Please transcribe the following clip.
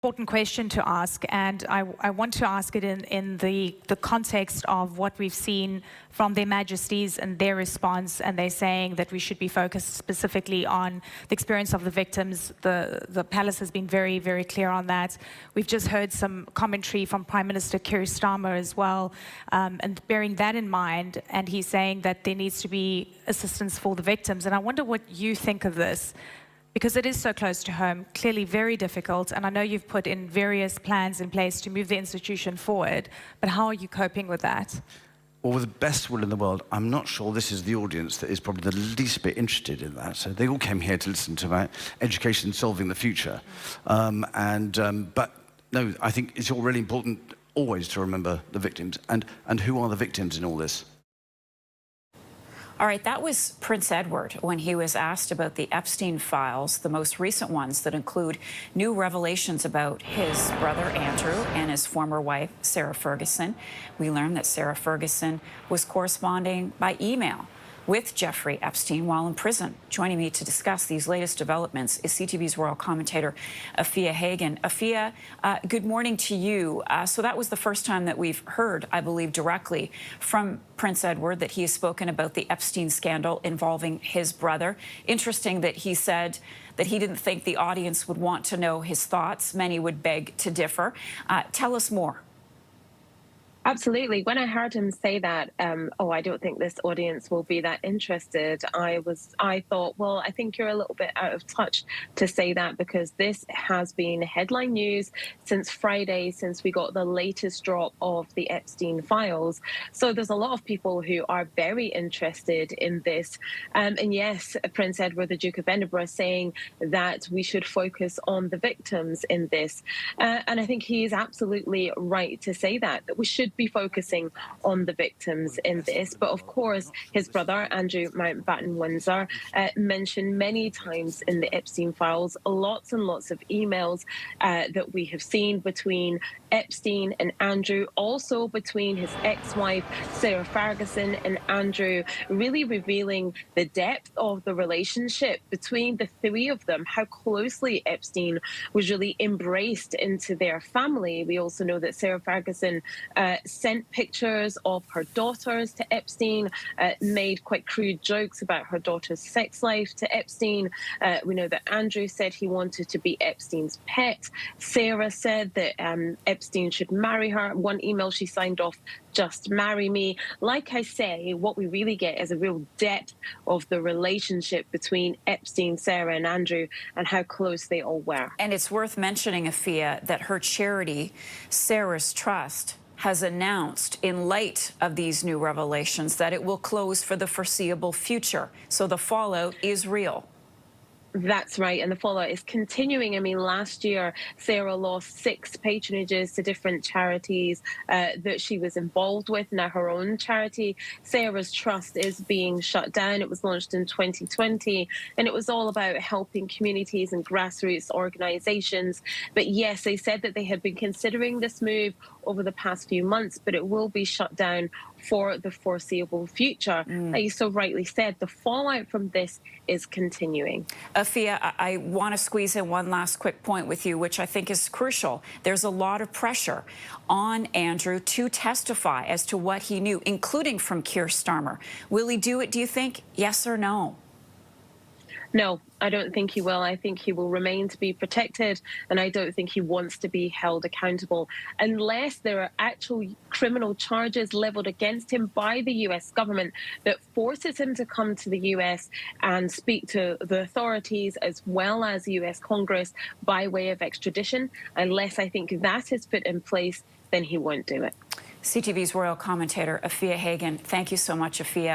Important question to ask, and I want to ask it in the context of what we've seen from their majesties and their response, and they're saying that we should be focused specifically on the experience of the victims. The palace has been very, very clear on that. We've just heard some commentary from Prime Minister Keir Starmer as well, and bearing that in mind, and he's saying that there needs to be assistance for the victims. And I wonder what you think of this, because it is so close to home, clearly very difficult, and I know you've put in various plans in place to move the institution forward, but how are you coping with that? Well, with the best will in the world, I'm not sure this is the audience that is probably the least bit interested in that. So they all came here to listen to about education solving the future. But no, I think it's all really important always to remember the victims. And who are the victims in all this? All right, that was Prince Edward when he was asked about the Epstein files, the most recent ones that include new revelations about his brother Andrew and his former wife, Sarah Ferguson. We learned that Sarah Ferguson was corresponding by email with Jeffrey Epstein while in prison. Joining me to discuss these latest developments is CTV's royal commentator, Afua Hagan. Afua, good morning to you. So that was the first time that we've heard, I believe, directly from Prince Edward that he has spoken about the Epstein scandal involving his brother. Interesting that he said that he didn't think the audience would want to know his thoughts. Many would beg to differ. Tell us more. Absolutely. When I heard him say that, I don't think this audience will be that interested, I thought, well, I think you're a little bit out of touch to say that, because this has been headline news since Friday, since we got the latest drop of the Epstein files. So there's a lot of people who are very interested in this. And yes, Prince Edward, the Duke of Edinburgh, saying that we should focus on the victims in this. And I think he is absolutely right to say that we should be focusing on the victims in this. But of course, his brother, Andrew Mountbatten-Windsor, mentioned many times in the Epstein files, lots and lots of emails that we have seen between Epstein and Andrew, also between his ex-wife, Sarah Ferguson, and Andrew, really revealing the depth of the relationship between the three of them, how closely Epstein was really embraced into their family. We also know that Sarah Ferguson sent pictures of her daughters to Epstein, made quite crude jokes about her daughter's sex life to Epstein. We know that Andrew said he wanted to be Epstein's pet. Sarah said that Epstein should marry her. One email she signed off, "Just marry me." Like I say, what we really get is a real depth of the relationship between Epstein, Sarah, and Andrew, and how close they all were. And it's worth mentioning, Afua, that her charity, Sarah's Trust, has announced, in light of these new revelations, that it will close for the foreseeable future. So the fallout is real. That's right, and the fallout is continuing. I mean, last year, Sarah lost 6 patronages to different charities that she was involved with. Now, her own charity, Sarah's Trust, is being shut down. It was launched in 2020, and it was all about helping communities and grassroots organizations. But yes, they said that they had been considering this move over the past few months, but it will be shut down for the foreseeable future. As you so rightly said, the fallout from this is continuing. Afua, I want to squeeze in one last quick point with you, which I think is crucial. There's a lot of pressure on Andrew to testify as to what he knew, including from Keir Starmer. Will he do it, do you think? Yes or no? No, I don't think he will. I think he will remain to be protected, and I don't think he wants to be held accountable unless there are actual criminal charges leveled against him by the US government that forces him to come to the US and speak to the authorities as well as the US Congress by way of extradition. Unless I think that is put in place, then he won't do it. CTV's royal commentator, Afua Hagan. Thank you so much, Afua.